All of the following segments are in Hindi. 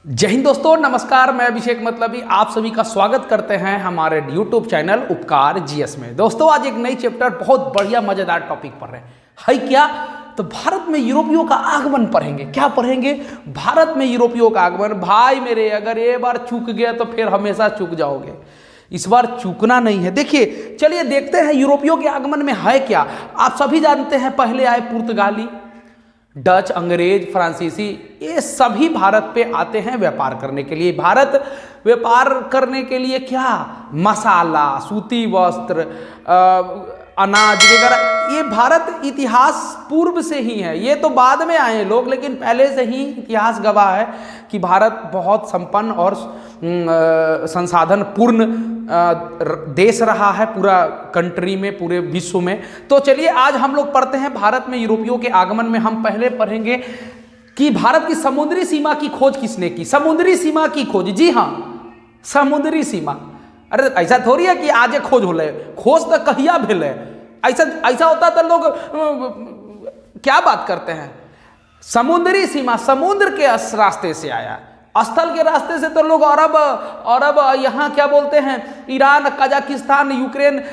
जय हिंद दोस्तों, नमस्कार। मैं अभिषेक मतलबी आप सभी का स्वागत करते हैं हमारे YouTube चैनल उपकार जीएस में। दोस्तों आज एक नई चैप्टर बहुत बढ़िया मजेदार टॉपिक पढ़ रहे हैं। है क्या? तो भारत में यूरोपियों का आगमन पढ़ेंगे। क्या पढ़ेंगे? भारत में यूरोपियों का आगमन। भाई मेरे, अगर ये बार चूक गया तो फिर हमेशा चूक जाओगे। इस बार चूकना नहीं है। देखिए, चलिए देखते हैं यूरोपियों के आगमन में है क्या। आप सभी जानते हैं पहले आए पुर्तगाली, डच, अंग्रेज, फ्रांसीसी। ये सभी भारत पे आते हैं व्यापार करने के लिए। भारत व्यापार करने के लिए क्या? मसाला, सूती वस्त्र, अनाज वगैरह। ये भारत इतिहास पूर्व से ही है। ये तो बाद में आए लोग, लेकिन पहले से ही इतिहास गवाह है कि भारत बहुत संपन्न और संसाधन पूर्ण देश रहा है पूरा कंट्री में, पूरे विश्व में। तो चलिए आज हम लोग पढ़ते हैं भारत में यूरोपियों के आगमन में। हम पहले पढ़ेंगे कि भारत की समुद्री सीमा की खोज किसने की। समुद्री सीमा की खोज, जी हाँ, समुद्री सीमा। अरे ऐसा थोड़ी है कि आजे खोज हो रहे, खोज तो कहिया भेल है। ऐसा होता तो लोग क्या बात करते हैं। समुद्री सीमा समुद्र के रास्ते से आया, स्थल के रास्ते से तो लोग अरब यहाँ क्या बोलते हैं, ईरान, कजाकिस्तान, यूक्रेन,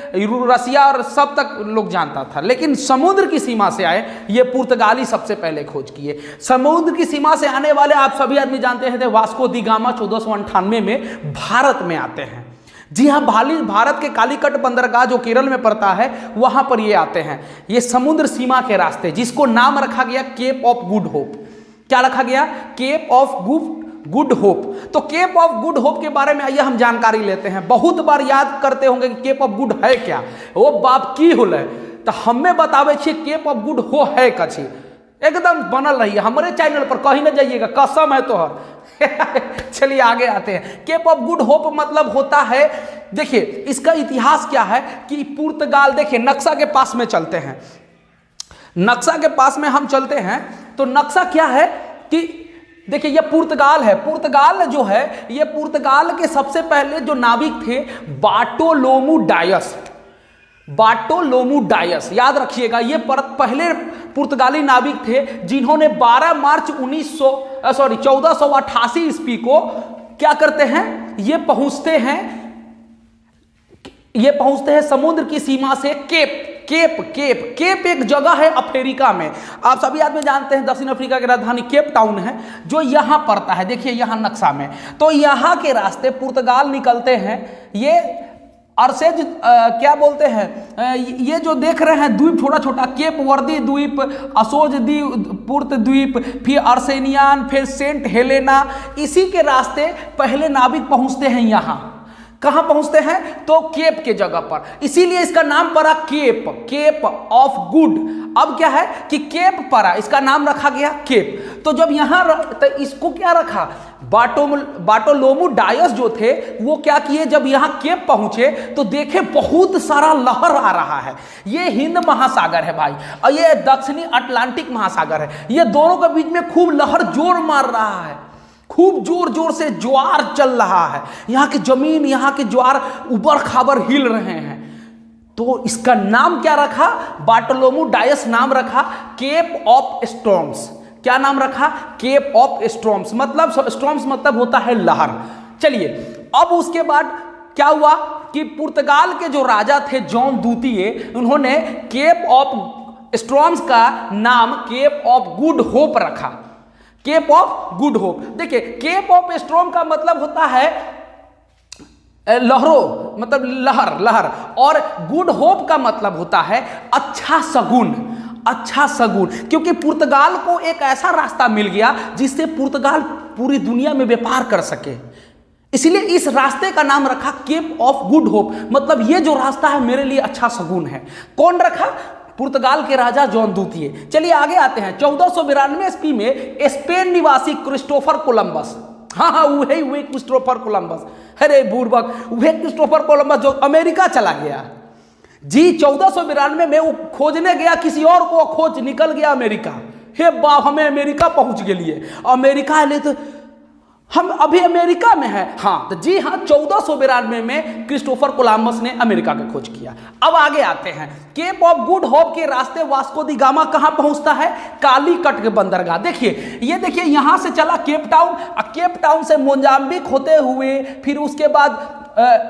रसिया और सब तक लोग जानता था। लेकिन समुद्र की सीमा से आए, ये पुर्तगाली सबसे पहले खोज किए। समुद्र की सीमा से आने वाले आप सभी आदमी जानते हैं, वास्को दी गामा 1498 में भारत में आते हैं। जी हाँ, भारत के कालीकट बंदरगाह जो केरल में पड़ता है, वहां पर ये आते हैं। ये समुद्र सीमा के रास्ते, जिसको नाम रखा गया केप ऑफ गुड होप। क्या रखा गया? Cape of Good Hope. तो केप ऑफ गुड होप के बारे में आइए हम जानकारी लेते हैं। बहुत बार याद करते होंगे कि केप ऑफ गुड है क्या, वो बाप की होल है। तो हमें बतावे छे केप ऑफ गुड हो है कछी। एकदम बनल रहिए हमारे चैनल पर, कहीं ना जाइएगा, कसम है तोहर। चलिए आगे आते हैं। केप ऑफ गुड होप मतलब होता है, देखिए इसका इतिहास क्या है कि पुर्तगाल, देखिए नक्शा के पास में चलते हैं। नक्शा के पास में हम चलते हैं तो नक्शा क्या है कि देखिए ये पुर्तगाल है। पुर्तगाल जो है, ये पुर्तगाल के सबसे पहले जो नाविक थे बार्टोलोमू डायस। बार्टोलोमू डायस, याद रखिएगा, ये पहले पुर्तगाली नाविक थे जिन्होंने 12 मार्च 1488 ईस्वी को क्या करते हैं, ये पहुंचते हैं समुद्र की सीमा से केप एक जगह है अफ्रीका में। आप सभी आदमी जानते हैं दक्षिण अफ्रीका की राजधानी केप टाउन है, जो यहां पड़ता है। देखिए यहां नक्शा में, तो यहां के रास्ते पुर्तगाल निकलते हैं। ये अर्सेज क्या बोलते हैं, ये जो देख रहे हैं द्वीप, छोटा छोटा, केप वर्दी द्वीप, असोज द्वीप, पुर्त द्वीप, फिर अर्सेनियान, फिर सेंट हेलेना, इसी के रास्ते पहले नाविक पहुंचते हैं। यहाँ कहाँ पहुंचते हैं? तो केप के जगह पर, इसीलिए इसका नाम पड़ा केप ऑफ गुड। अब क्या है कि केप पड़ा, इसका नाम रखा गया केप। तो जब यहाँ तो इसको क्या रखा, बार्टोलोमू डायस जो थे वो क्या किए, जब यहाँ केप पहुंचे तो देखे बहुत सारा लहर आ रहा है। ये हिंद महासागर है भाई, और ये दक्षिणी अटलांटिक महासागर है। ये दोनों के बीच में खूब लहर जोर मार रहा है, खूब जोर जोर से ज्वार चल रहा है। यहाँ की जमीन, यहाँ के ज्वार उबड़ खाबड़ हिल रहे हैं। तो इसका नाम क्या रखा? बार्टोलोमू डायस नाम रखा केप ऑफ स्टॉर्म्स। क्या नाम रखा? Cape of storms. स्टॉर्म्स मतलब होता है लहर। चलिए अब उसके बाद क्या हुआ कि पुर्तगाल के जो राजा थे जॉन द्वितीय, उन्होंने केप ऑफ स्टॉर्म्स का नाम केप ऑफ गुड होप रखा। Cape of Good Hope. देखिए केप ऑफ स्टॉर्म का मतलब होता है लहरों, मतलब लहर, और गुड होप का मतलब होता है अच्छा सगुन। क्योंकि पुर्तगाल को एक ऐसा रास्ता मिल गया जिससे पुर्तगाल पूरी दुनिया में व्यापार कर सके, इसलिए इस रास्ते का नाम रखा केप ऑफ गुड होप। मतलब ये जो रास्ता है मेरे लिए अच्छा सगुन है। कौन रखा? पुर्तगाल के राजा जॉन द्वितीय। चलिए आगे आते हैं। 1492 ईस्वी में स्पेन निवासी क्रिस्टोफर कोलंबस, हाँ वही क्रिस्टोफर कोलंबस, अरे बुर्बक, वही क्रिस्टोफर कोलंबस जो अमेरिका चला गया। जी 1492 में वो खोजने गया, किसी और को खोज निकल गया अमेरिका। हे बाप, हमें अमेरिका पहुंच गए। अमेरिका ले तो हम अभी अमेरिका में हैं। हाँ, तो जी हाँ, 1492 में क्रिस्टोफर कोलंबस ने अमेरिका की खोज किया। अब आगे आते हैं, केप ऑफ गुड होप के रास्ते वास्को दी गामा कहाँ पहुंचता है? कालीकट के बंदरगाह। देखिए, ये देखिए, यहां से चला केप टाउन, केप टाउन से मोजाम्बिक होते हुए, फिर उसके बाद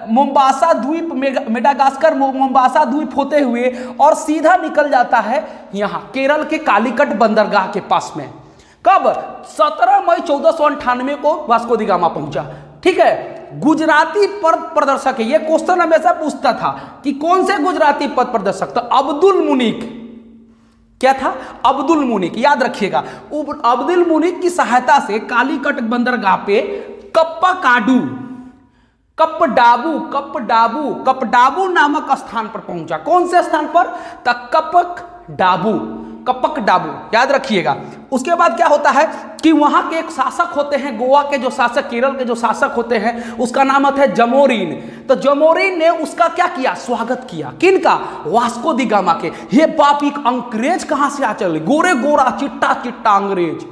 मोम्बासा द्वीप, मेडागास्कर मोम्बासा द्वीप होते हुए और सीधा निकल जाता है यहाँ केरल के कालीकट बंदरगाह के पास में। कब? 17 मई 1498 को वास्को दी गामा पहुंचा। ठीक है, गुजराती पथ प्रदर्शक है। ये क्वेश्चन हमेशा पूछता था कि कौन से गुजराती पथ प्रदर्शक? तो अब्दुल मुनीक। क्या था? अब्दुल मुनीक, याद रखिएगा। अब्दुल मुनीक की सहायता से कालीकट बंदरगाह पे कपडाबू नामक स्थान पर पहुंचा। कौन से स्थान पर? कपकडाबू, याद रखिएगा। उसके बाद क्या होता है कि वहां के एक शासक होते हैं, गोवा के जो शासक, केरल के जो शासक होते हैं, उसका नाम होता है जमोरीन। तो जमोरीन ने उसका क्या किया? स्वागत किया। किनका? वास्को दी गामा के। ये बाप, एक अंग्रेज कहां से आ चले? गोरे गोरा चिट्टा चिट्टा अंग्रेज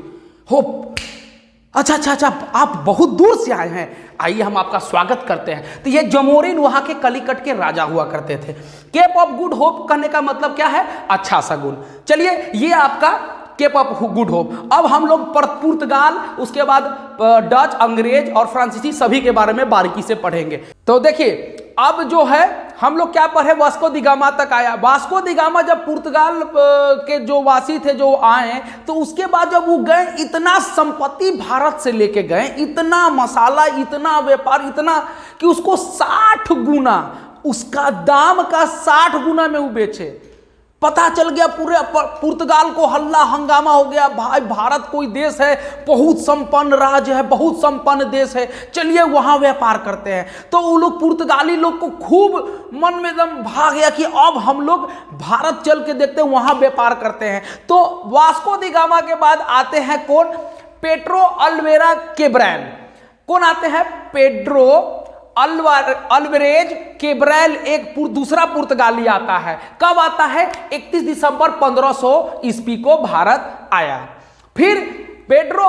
हो। अच्छा, आप बहुत दूर से आए हैं, आइए हम आपका स्वागत करते हैं। तो ये जमोरीन वहां के कलिकट के राजा हुआ करते थे। केप ऑफ गुड होप कहने का मतलब क्या है? अच्छा सगुन। चलिए, ये आपका केप ऑफ गुड होप। अब हम लोग पुर्तगाल, उसके बाद डच, अंग्रेज और फ्रांसीसी सभी के बारे में बारीकी से पढ़ेंगे। तो देखिए, अब जो है हम लोग क्या पढ़े? वास्को दी गामा तक आया। वास्को दी गामा जब पुर्तगाल के जो वासी थे जो आए, तो उसके बाद जब वो गए, इतना संपत्ति भारत से लेके गए, इतना मसाला, इतना व्यापार, इतना कि उसको 60 गुना, उसका दाम का 60 गुना में वो बेचे। पता चल गया, पूरे पुर्तगाल को हल्ला हंगामा हो गया, भाई भारत कोई देश है, बहुत संपन्न राज्य है, बहुत संपन्न देश है, चलिए वहां व्यापार करते हैं। तो वो लोग, पुर्तगाली लोग को खूब मन में एकदम भाग गया कि अब हम लोग भारत चल के देखते हैं, वहां व्यापार करते हैं। तो वास्को दी गामा के बाद आते हैं कौन? पेड्रो अल्वेरा केब्रल। कौन आते हैं? पेड्रो अल्वारेज केब्रल, एक दूसरा पुर्तगाली आता है। कब आता है? 31 दिसंबर 1500 ईस्वी को भारत आया। फिर पेड्रो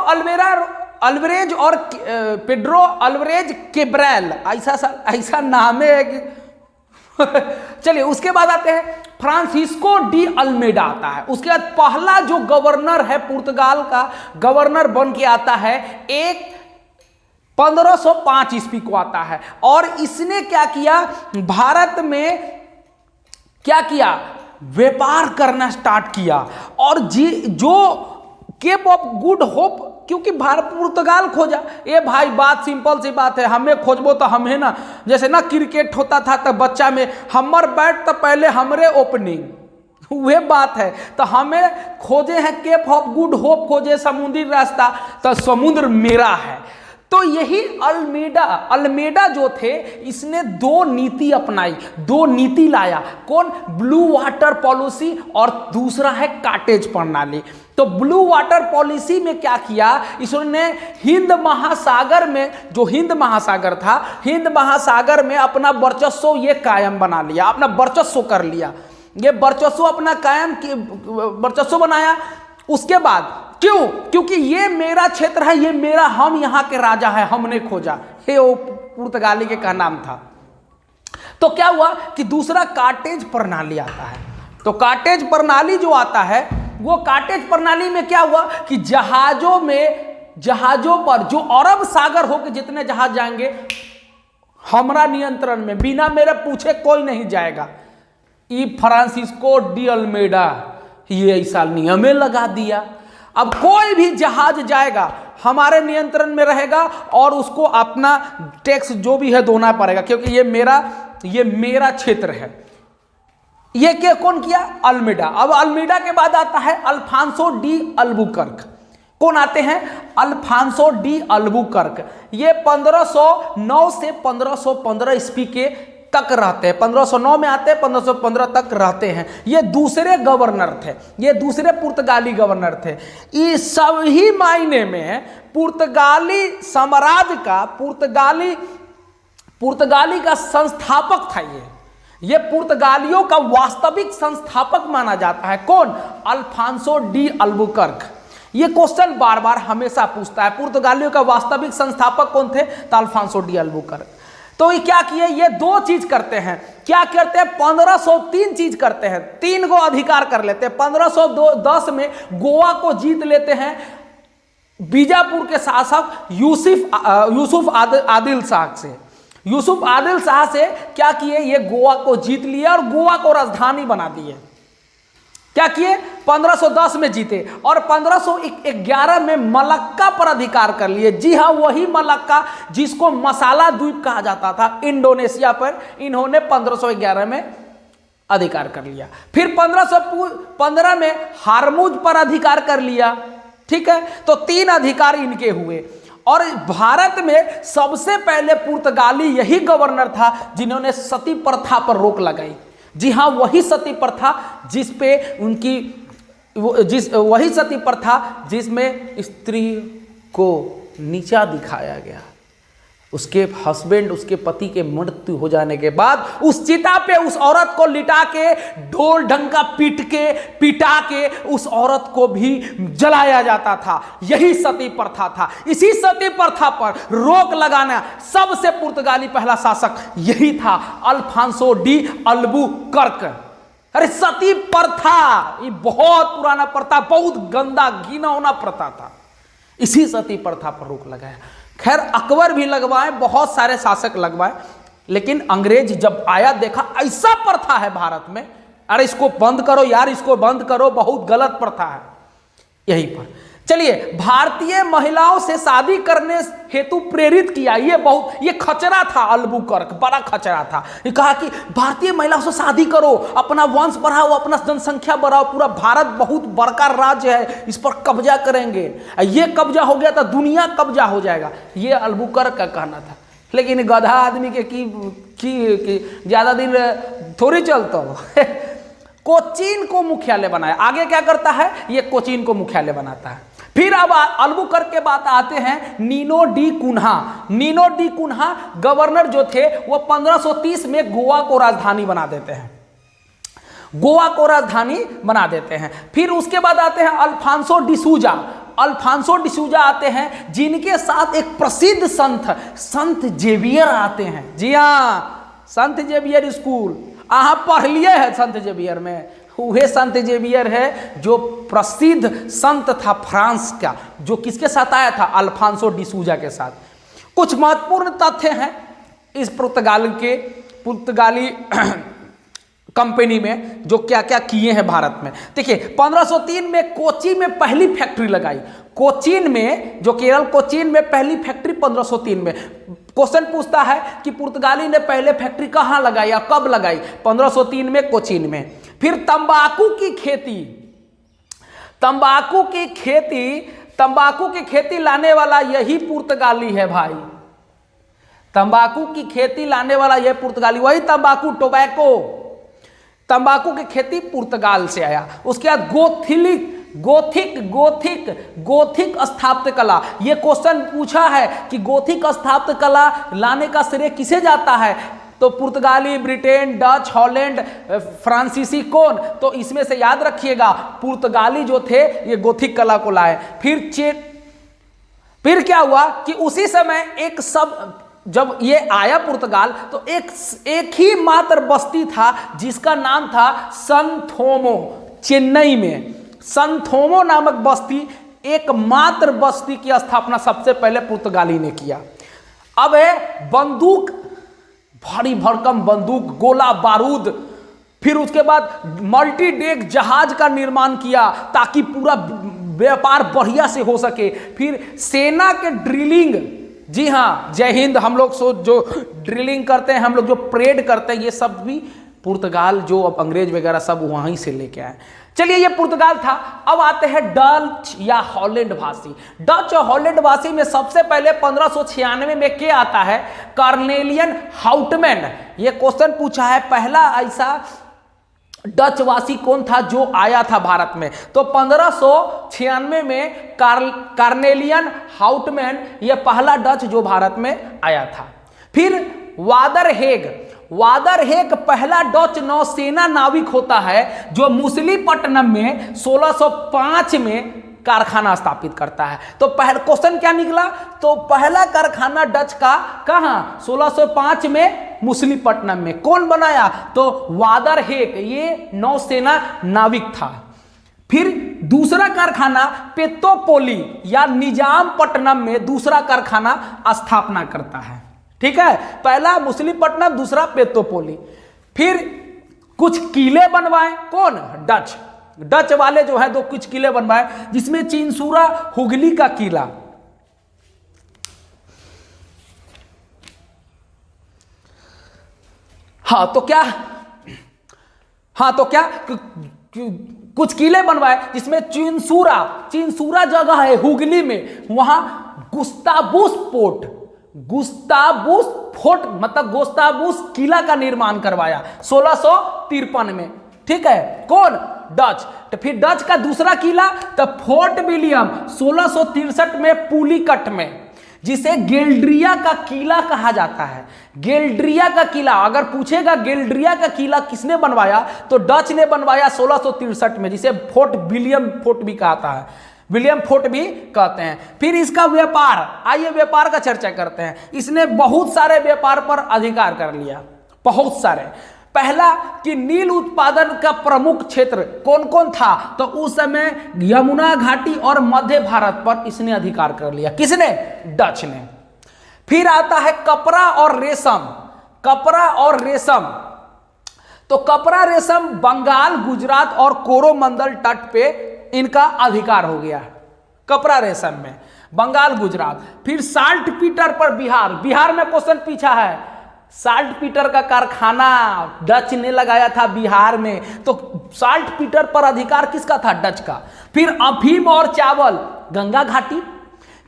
अल्वारेज केब्रल, ऐसा नाम है कि चलिए, उसके बाद आते हैं फ्रांसिस्को डी अल्मेडा आता है। उसके बाद पहला जो गवर्नर है पुर्तगाल का, गवर्नर बन के आता है 1505 ईस्वी को आता है। और इसने क्या किया? भारत में क्या किया? व्यापार करना स्टार्ट किया। और जो केप ऑफ गुड होप, क्योंकि भारत पुर्तगाल खोजा, ये भाई बात सिंपल सी बात है, हमें खोजबो तो हमें ना, जैसे ना क्रिकेट होता था तो बच्चा में हमर बैट तो पहले हमरे ओपनिंग, वह बात है। तो हमें खोजे हैं केप ऑफ गुड होप, खोजे समुद्री रास्ता, तो समुद्र मेरा है। तो यही अल्मेडा जो थे, इसने 2 नीति अपनाई, 2 नीति लाया। कौन? ब्लू वाटर पॉलिसी और दूसरा है काटेज प्रणाली। तो ब्लू वाटर पॉलिसी में क्या किया? इसने हिंद महासागर में, जो हिंद महासागर था, हिंद महासागर में अपना वर्चस्व ये कायम बना लिया, अपना वर्चस्व कर लिया। ये वर्चस्व अपना कायम वर्चस्व बनाया। उसके बाद क्यों? क्योंकि ये मेरा क्षेत्र है, ये मेरा, हम यहाँ के राजा है, हमने खोजा। हे वो पुर्तगाली के का नाम था। तो क्या हुआ कि दूसरा काटेज प्रणाली आता है। तो काटेज प्रणाली जो आता है, वो काटेज प्रणाली में क्या हुआ कि जहाजों पर जो अरब सागर होकर जितने जहाज जाएंगे, हमारा नियंत्रण में, बिना मेरे पूछे कोई नहीं जाएगा। ये फ्रांसिस्को डी अल्मेडा ये ऐसा नियम लगा दिया, अब कोई भी जहाज जाएगा हमारे नियंत्रण में रहेगा और उसको अपना टैक्स जो भी है देना पड़ेगा, क्योंकि ये मेरा क्षेत्र है। ये क्या कौन किया? अल्मेडा। अब अल्मेडा के बाद आता है अल्फांसो डी अल्बुकर्क। कौन आते हैं? Alfonso de Albuquerque. ये 1509 से 1515 ईस्वी के तक रहते हैं। 1509 में आते हैं, 1515 तक रहते हैं। ये दूसरे गवर्नर थे, ये दूसरे पुर्तगाली गवर्नर थे। ये सभी मायने में पुर्तगाली साम्राज्य का, पुर्तगाली का संस्थापक था। ये पुर्तगालियों का वास्तविक संस्थापक माना जाता है। कौन? Alfonso de Albuquerque. ये क्वेश्चन बार बार हमेशा पूछता है। पुर्तगालियों का वास्तविक संस्थापक कौन थे? तो अल्फांसो डी अल्बुकर्क। तो ये क्या किए? ये दो चीज करते हैं। क्या करते हैं? 1503 चीज करते हैं, 3 गो अधिकार कर लेते हैं। 1510 में गोवा को जीत लेते हैं बीजापुर के शासक यूसुफ आदिल शाह से। यूसुफ आदिल शाह से क्या किए? ये गोवा को जीत लिया और गोवा को राजधानी बना दिए। क्या किए? 1510 में जीते और 1511 में मलक्का पर अधिकार कर लिए। जी हाँ, वही मलक्का जिसको मसाला द्वीप कहा जाता था इंडोनेशिया पर, इन्होंने 1511 में अधिकार कर लिया। फिर 1515 में हारमुज पर अधिकार कर लिया। ठीक है, तो 3 अधिकार इनके हुए। और भारत में सबसे पहले पुर्तगाली यही गवर्नर था जिन्होंने सती प्रथा पर रोक लगाई। जी हाँ, वही सती प्रथा जिस पे उनकी वही सती प्रथा जिसमें स्त्री को नीचा दिखाया गया। उसके हस्बैंड, उसके पति के मृत्यु हो जाने के बाद उस चिता पे उस औरत को लिटा के ढोल ढंका पिटा के उस औरत को भी जलाया जाता था। यही सती प्रथा था। इसी सती प्रथा पर रोक लगाना सबसे पुर्तगाली पहला शासक यही था, अल्फांसो डी अल्बुकर्क। अरे सती प्रथा ये बहुत पुराना प्रथा, बहुत गंदा घिनौना प्रथा था। इसी सती प्रथा पर रोक लगाया। खैर अकबर भी लगवाए, बहुत सारे शासक लगवाए, लेकिन अंग्रेज जब आया देखा ऐसा प्रथा है भारत में, अरे इसको बंद करो यार, इसको बंद करो, बहुत गलत प्रथा है। यहीं पर चलिए, भारतीय महिलाओं से शादी करने हेतु प्रेरित किया। ये खचरा था अल्बुकर्क, बड़ा खचरा था। ये कहा कि भारतीय महिलाओं से शादी करो, अपना वंश बढ़ाओ, अपना जनसंख्या बढ़ाओ, पूरा भारत बहुत बड़का राज्य है, इस पर कब्जा करेंगे। ये कब्जा हो गया तो दुनिया कब्जा हो जाएगा, ये अल्बुकर्क का कहना था। लेकिन गधा आदमी की ज्यादा दिन थोड़ी चलता हो। कोचीन को मुख्यालय बनाया। आगे क्या करता है? ये कोचीन को मुख्यालय बनाता है। फिर अब अल्बुकर्क के बाद आते हैं Nino de Cunha. Nino de Cunha governor जो थे वो 1530 में गोवा को राजधानी बना देते हैं। गोवा को राजधानी बना देते हैं। फिर उसके बाद आते हैं अल्फांसो डिसूजा। अल्फांसो डिसूजा आते हैं, जिनके साथ एक प्रसिद्ध संत जेवियर आते हैं। जी हाँ, संत जेवियर स्कूल आप पढ़ लिए हैं। संत जेवियर में वह संत जेवियर है जो प्रसिद्ध संत था फ्रांस का, जो किसके साथ आया था? अल्फांसो डिसूजा के साथ। कुछ महत्वपूर्ण तथ्य हैं इस पुर्तगाली कंपनी में, जो क्या क्या किए हैं भारत में। देखिए, 1503 में कोची में पहली फैक्ट्री लगाई। कोचीन में, जो केरल कोचीन में पहली फैक्ट्री 1503 में। क्वेश्चन पूछता है कि पुर्तगाली ने पहले फैक्ट्री कहाँ लगाई या कब लगाई? 1503 में कोचीन में। फिर तंबाकू की खेती लाने वाला यही पुर्तगाली है भाई। तंबाकू की खेती लाने वाला यह पुर्तगाली, वही तंबाकू, टोबैको, तंबाकू की खेती पुर्तगाल से आया। उसके बाद गोथिक स्थापत्य कला। यह क्वेश्चन पूछा है कि गोथिक स्थापत्य कला लाने का श्रेय किसे जाता है? तो पुर्तगाली, ब्रिटेन, डच, हॉलैंड, फ्रांसीसी कौन? तो इसमें से याद रखिएगा पुर्तगाली जो थे ये गोथिक कला को लाए। फिर क्या हुआ कि उसी समय जब ये आया पुर्तगाल, तो एक ही मात्र बस्ती था जिसका नाम था संथोमो। चेन्नई में संथोमो नामक बस्ती, एकमात्र बस्ती की स्थापना सबसे पहले पुर्तगाली ने किया। अब है बंदूक, भारी भरकम बंदूक, गोला बारूद। फिर उसके बाद मल्टी डेक जहाज का निर्माण किया ताकि पूरा व्यापार बढ़िया से हो सके। फिर सेना के ड्रिलिंग, जी हाँ, जय हिंद, हम लोग जो ड्रिलिंग करते हैं, हम लोग जो परेड करते हैं, ये सब भी पुर्तगाल, जो अब अंग्रेज वगैरह सब वहीं से लेके आए। चलिए, ये पुर्तगाल था। अब आते हैं डच या हॉलैंड भाषी। डच और हॉलैंड भाषी में सबसे पहले 1596 में क्या आता है? Carnelian Houtman. ये क्वेश्चन पूछा है, पहला ऐसा डच वासी कौन था जो आया था भारत में? तो 1596 में कार्नेलियन हाउटमैन, ये पहला डच जो भारत में आया था। फिर वादर हेग पहला डच नौसेना नाविक होता है जो मुसलीपट्टनम में 1605 में कारखाना स्थापित करता है। तो पहला क्वेश्चन क्या निकला, तो पहला कारखाना डच का कहाँ, 1605 में मुसलीपट्टनम में। कौन बनाया, तो वादर हेक, ये नौसेना नाविक था। फिर दूसरा कारखाना पेत्तोपोली या निजामपट्टनम में दूसरा कारखाना स्थापना करता है। ठीक है, पहला मुसलीपट्टनम, दूसरा पेत्तोपोली। फिर कुछ किले बनवाए, कौन, डच वाले जो है, दो कुछ किले बनवाए, जिसमें चिंसूरा हुगली का किला, कुछ किले बनवाए जिसमें चिंसूरा जगह है हुगली में, वहां गुस्ताबुस फोर्ट मतलब गुस्ताबुस किला का निर्माण करवाया 1653 में। ठीक है, कौन, डच। तो फिर डच का दूसरा किला तो फोर्ट विलियम 1663 में पुलिकट में, जिसे गेल्ड्रिया का किला कहा जाता है। गेल्ड्रिया का किला, अगर पूछेगा गेल्ड्रिया का किला किसने बनवाया, तो डच ने बनवाया 1663 में, जिसे फोर्ट विलियम फोर्ट भी कहता है, विलियम फोर्ट भी कहते हैं। फिर इसका व्यापार, आइए व्यापार का चर्चा करते हैं। इसने बहुत सारे व्यापार पर अधिकार कर लिया, बहुत सारे। पहला कि नील उत्पादन का प्रमुख क्षेत्र कौन कौन था, तो उस समय यमुना घाटी और मध्य भारत पर इसने अधिकार कर लिया। किसने, डच ने। फिर आता है कपड़ा और रेशम। तो कपड़ा रेशम बंगाल, गुजरात और कोरोमंडल तट पे इनका अधिकार हो गया, कपड़ा रेशम में बंगाल, गुजरात। फिर साल्ट पीटर पर बिहार में क्वेश्चन पूछा है, साल्ट पीटर का कारखाना डच ने लगाया था बिहार में, तो साल्ट पीटर पर अधिकार किसका था, डच का। फिर अफीम और चावल,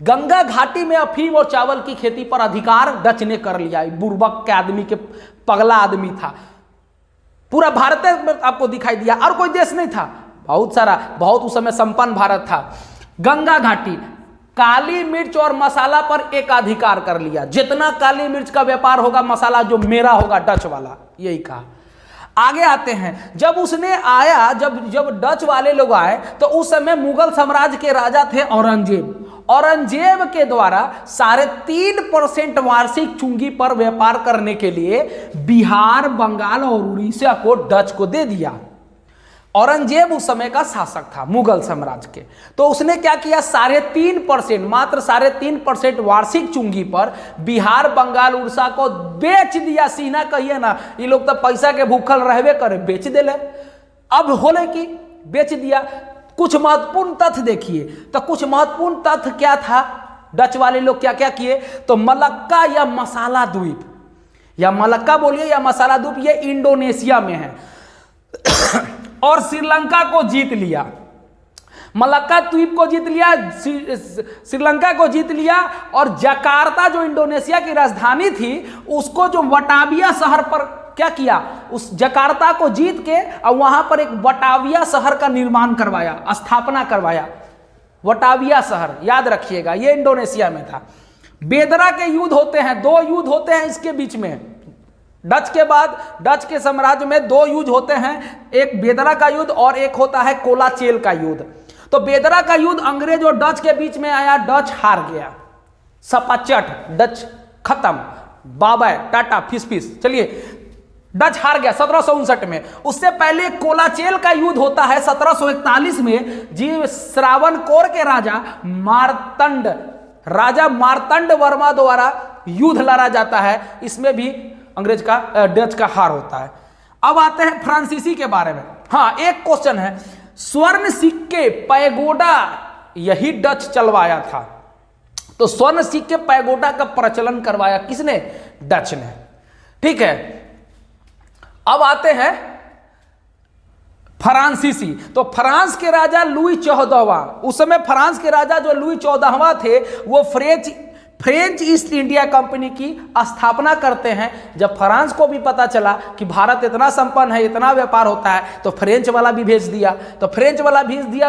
गंगा घाटी में अफीम और चावल की खेती पर अधिकार डच ने कर लिया। बुर्बक के आदमी के, पगला आदमी था, पूरा भारत में आपको दिखाई दिया, और कोई देश नहीं था, बहुत सारा, बहुत उस समय संपन्न भारत था। गंगा घाटी, काली मिर्च और मसाला पर एक अधिकार कर लिया, जितना काली मिर्च का व्यापार होगा, मसाला जो मेरा होगा, डच वाला, यही कहा। आगे आते हैं, जब उसने आया, जब डच वाले लोग आए, तो उस समय मुगल साम्राज्य के राजा थे औरंगजेब के द्वारा 3.5% वार्षिक चुंगी पर व्यापार करने के लिए बिहार, बंगाल और उड़ीसा को डच को दे दिया। औरंगजेब उस समय का शासक था मुगल साम्राज्य के, तो उसने क्या किया, 3.5%, मात्र 3.5% वार्षिक चुंगी पर बिहार, बंगाल, उड़ीसा को बेच दिया। सीना कहिए ना, ये लोग तो पैसा के भूखल रहवे करे, बेच देले। अब होले की बेच दिया। कुछ महत्वपूर्ण तथ्य देखिए, तो कुछ महत्वपूर्ण तथ्य क्या था, डच वाले लोग क्या क्या किए, तो मलक्का या मसाला द्वीप, या मलक्का बोलिए या मसाला द्वीप, ये इंडोनेशिया में है, और श्रीलंका को जीत लिया। मलक्का द्वीप को जीत लिया, श्रीलंका को जीत लिया, और जकार्ता जो इंडोनेशिया की राजधानी थी, उसको जो वटाविया शहर पर क्या किया, उस जकार्ता को जीत के और वहां पर एक वटाविया शहर का निर्माण करवाया, स्थापना करवाया। वटाविया शहर याद रखिएगा, ये इंडोनेशिया में था। बेदरा के युद्ध होते हैं, 2 युद्ध होते हैं इसके बीच में। डच के बाद डच के साम्राज्य में 2 युद्ध होते हैं, एक बेदरा का युद्ध और एक होता है कोलाचेल का युद्ध। तो बेदरा का युद्ध अंग्रेज और डच के बीच में आया, डच हार गया, सपाचट, डच खत्म, बाय बाय, टाटा, फिस। चलिए, डच हार गया 1759 में। उससे पहले कोलाचेल का युद्ध होता है 1741 में, जी श्रावणकोर के राजा मार्तंड वर्मा द्वारा युद्ध लड़ा जाता है। इसमें भी अंग्रेज का, डच का हार होता है। अब आते हैं फ्रांसीसी के बारे में। हाँ, एक क्वेश्चन है, स्वर्ण सिक्के, पैगोडा, यही डच चलवाया था। तो स्वर्ण सिक्के, पैगोडा का प्रचलन करवाया किसने, डच ने। ठीक है, अब आते हैं फ्रांसीसी। तो फ्रांस के राजा लुई 14वां, उस समय फ्रांस के राजा जो लुई 14वां थे, वो फ्रेंच ईस्ट इंडिया कंपनी की स्थापना करते हैं। जब फ्रांस को भी पता चला कि भारत इतना संपन्न है, इतना व्यापार होता है, तो फ्रेंच वाला भी भेज दिया।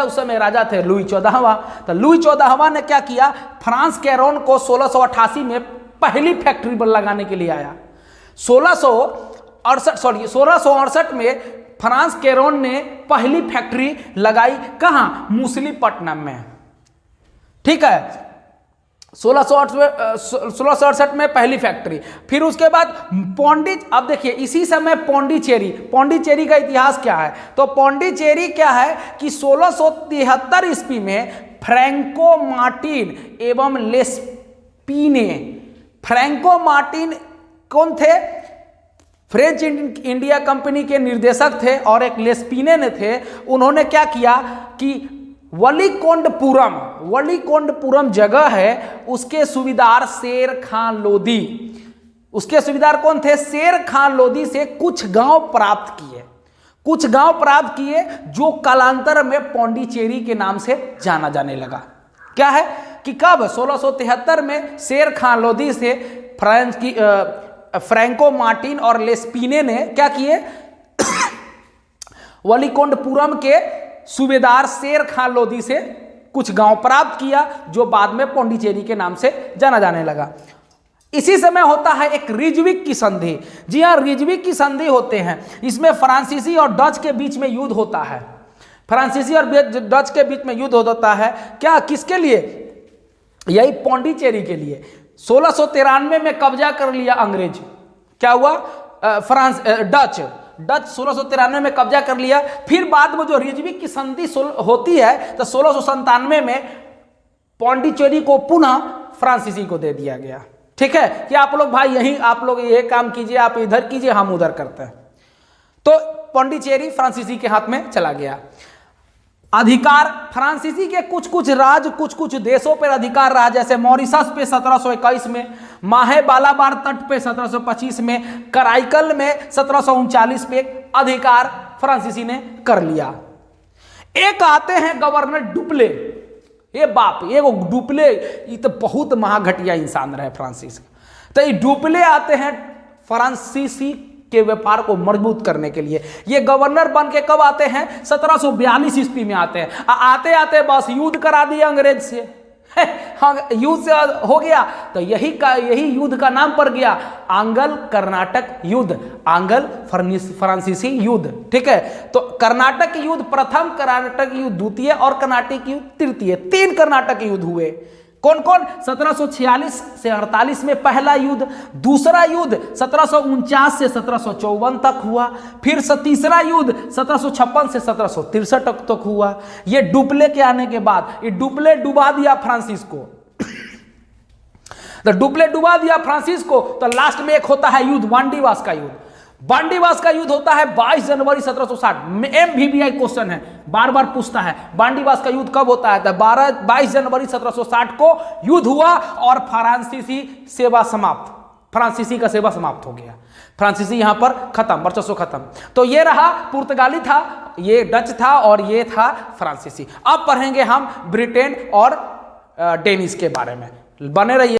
उस समय राजा थे लुई 14वां। तो लुई 14वां ने क्या किया, फ्रांस कैरोन को 1688 में पहली फैक्ट्री पर लगाने के लिए आया। 1668 में फ्रांस कैरोन ने पहली फैक्ट्री लगाई, कहां, मुसलीपट्टनम में। ठीक है। 1668 में पहली फैक्ट्री। फिर उसके बाद अब देखिए इसी समय पौंडीचेरी का इतिहास क्या है। तो पौंडीचेरी क्या है कि 1673 ईस्वी में फ्रैंको मार्टिन एवं लेस्पीने, फ्रैंको मार्टिन कौन थे? फ्रेंच इंडिया कंपनी के निर्देशक थे, और एक लेस्पीने ने थे। उन्होंने क्या किया कि वलीकोंडपुरम जगह है, उसके सूबेदार शेर खान लोदी, उसके सूबेदार कौन थे? शेर खान लोदी से कुछ गांव प्राप्त किए, जो कालांतर में पौंडीचेरी के नाम से जाना जाने लगा। क्या है कि कब? 1673 में शेर खान लोदी से फ्रैंको मार्टिन और लेस्पीने ने क्या किए? वलीकोंडपुरम के सूबेदार शेर खान लोदी से कुछ गांव प्राप्त किया, जो बाद में पौंडीचेरी के नाम से जाना जाने लगा। इसी समय होता है एक रिजविक की संधि। जी हां, रिजविक की संधि होते हैं। इसमें फ्रांसीसी और डच के बीच में युद्ध होता है। फ्रांसीसी और डच के बीच में युद्ध होता है। क्या, किसके लिए? यही पौंडीचेरी के लिए। 1693 में कब्जा कर लिया अंग्रेज। क्या हुआ? डच 1693 में कब्जा कर लिया। फिर बाद में जो रिजविक की संधि होती है, तो 1697 में पौंडीचेरी को पुनः फ्रांसीसी को दे दिया गया। ठीक है कि आप लोग भाई यही आप लोग ये काम कीजिए, आप इधर कीजिए, हम उधर करते हैं। तो पौंडीचेरी फ्रांसीसी के हाथ में चला गया। अधिकार फ्रांसीसी के कुछ देशों पर अधिकार रहा, जैसे मॉरिशस पे 1721 में, माहे बालाबार तट पे 1725 में, कराईकल में 1739 पे अधिकार फ्रांसीसी ने कर लिया। एक आते हैं गवर्नर डुप्ले। ये डुप्ले, ये तो बहुत महाघटिया इंसान रहे फ्रांसीसी। तो ये डुप्ले आते हैं फ्रांसीसी के व्यापार को मजबूत करने के लिए। ये गवर्नर बन के कब आते हैं? 1742 ईस्वी में आते हैं। आते आते बस युद्ध करा दिया अंग्रेज से। हाँ, युद्ध से हो गया, तो यही युद्ध का नाम पड़ गया आंग्ल कर्नाटक युद्ध, आंग्ल फ्रांसीसी युद्ध। ठीक है, तो कर्नाटक युद्ध प्रथम, कर्नाटक युद्ध द्वितीय और कर्नाटक युद्ध तृतीय। 3 कर्नाटक युद्ध हुए। कौन कौन? 1746 से 48 में पहला युद्ध, दूसरा युद्ध 1749 से 1754 तक हुआ, फिर तीसरा युद्ध 1756 से 1763 तक हुआ। ये डुप्ले के आने के बाद ये डुप्ले डुबा दिया फ्रांसिस को। तो डुप्ले डुबा दिया फ्रांसिस को। तो लास्ट में एक होता है युद्ध, बांडीवास का युद्ध। बांडीवास का युद्ध होता है 22 जनवरी 1760। MVBI क्वेश्चन है, बार बार पूछता है, बांडीवास का युद्ध कब होता है? तो 22 जनवरी 1760 को युद्ध हुआ और फ्रांसीसी का सेवा समाप्त हो गया। फ्रांसीसी यहां पर खत्म, वर्चस्व खत्म। तो ये रहा पुर्तगाली था, ये डच था और ये था फ्रांसीसी। अब पढ़ेंगे हम ब्रिटेन और डेनिश के बारे में। बने रहिए।